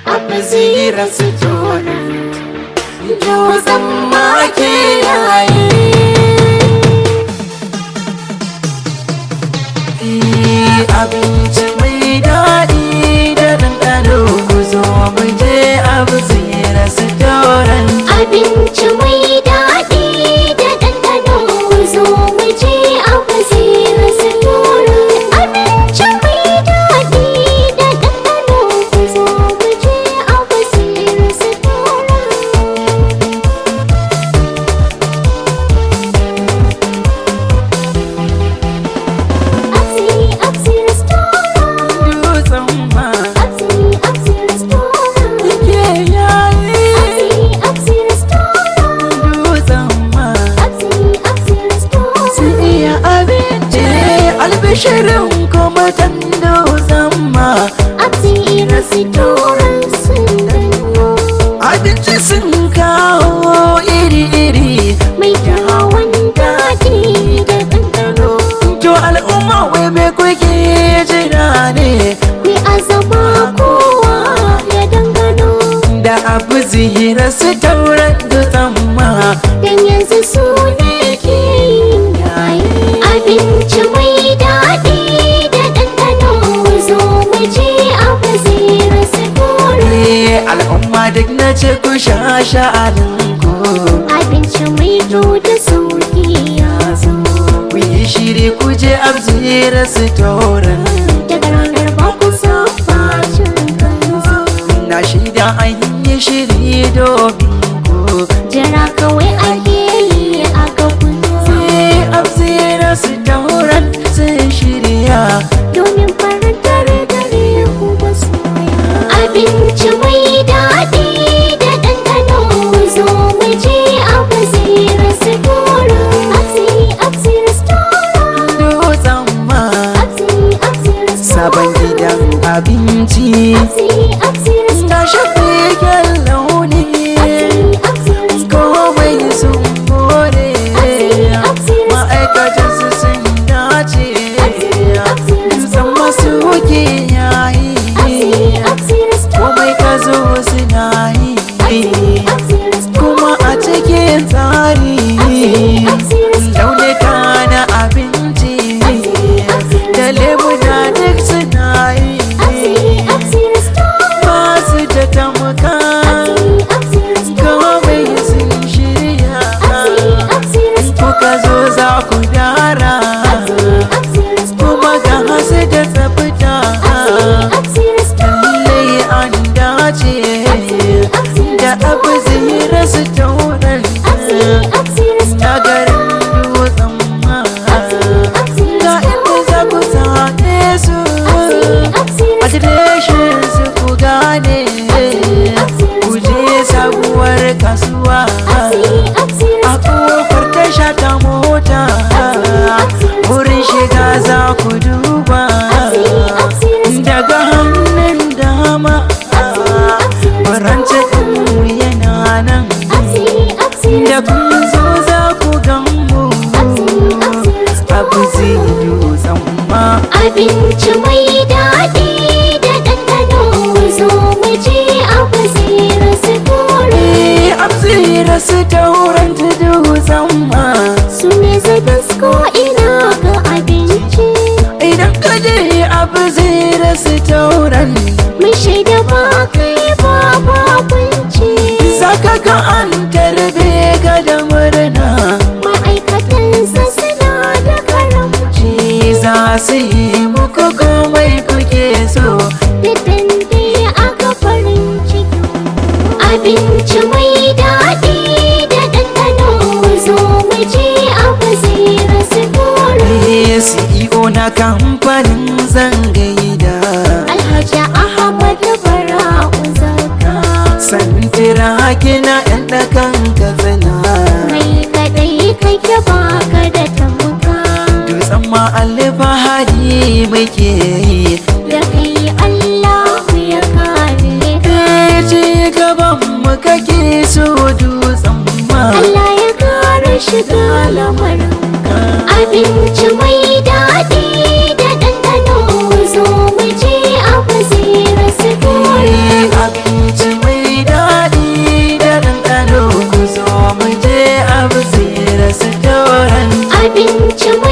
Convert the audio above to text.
Abzi Restaurant dutsen makiyayi. Abinci mai daɗi da ɗanɗano, ku zo mu je Abzi Restaurant. Abinci mai daɗi da ɗanɗano, ku zo mu je Abzi Restaurant. Abinci mai daɗi da ɗanɗano, ku zo mu je Abzi Restaurant. Abzi Restaurant. Dutsen ma Abzi Restaurant. ke yayi. Abzi Restaurant. Dutsen ma Abzi Restaurant. sun iya abinci, albishirin kuma tan dutsen ma. Abzi Restaurant sun danno Abinci sun kawo iri-iri, mai kyawun daɗi da ɗanɗano. to al'umma wai me kuke jira ne? Mai azama kowa ya dangano, Da Abzi Restaurant dutsen ma. dan yanzu su ne ke yin yayi. Abinci mai daɗi da ɗanɗano, zo mu je Abzi Restaurant. Al'umma duk na ce ku sha sha'aninku, Abinci mai da sauki ya zo, ku yi shiri ku je Abzi Restaurant. daga ranar ba ku saba cin kanzo. Na shida an yi shiri domin ku, Jira kawai ake yi a gaban sai Abzi Restaurant sun shirya. domin farantar dare ku masoya. Abinci mai daɗi da ɗanɗano, zo mu je Abzi Restaurant. Abzi Restaurant. Dutsen ma Abzi Restaurant. sabon gidan abinci, Abzi Restaurant. ga shafiƙen launi, Abzi Restaurant. komai sun more, ma'aikatan su sun dace, dutsen masu wuke yayi, Abzi Restaurant. komai ka zo suna yi, kuma a cikin tsari, launuka na abinci da lemuna duk suna yi, masu da tamaka, komai sun shirya, kuka zo za ku dara, kuma ga hasu da tsafta, lallai an dace da Abzi Restaurant na garin dutsen ma. Ga inda za ku same su, adireshin su ku gane, ku je sabuwar kasuwa a kofar tasha ta mota, wurin shiga za ku duba daga hannun dama, faranci ɗinmu yana nan, da kun zo za ku ganmu Abzi dutsen ma. Abinci mai daɗi da ɗanɗano, zo mu je Abzi Restaurant. Abzi Restaurant dutsen ma. Su ne zagas ko ina ga abinci, Idan ka je Abzi Restaurant, mun shaida ba kai ba bakunci. za ka ga an tarbe ka da murna, Ma'aikatansa suna da karamci, za su yi muku komai kuke so. da dande aka farin ciki. Abinci mai daɗi da ɗanɗano, zo mu je Abzi Restaurant. CEO na kamfanin zangaida, Alhaji Ahmad Bara'u Zaka, santira kina yan ɗakan kazana, kai kaɗai kake baka da tamka, dutsen ma alfahari muke yi. da kai Allahu ya kare ka. Ci gaban mu kake so dutsen ma. Allah ya kare shiga lamarinka. Abinci mai daɗi da ɗanɗano, zo mu je Abzi Restaurant. abinci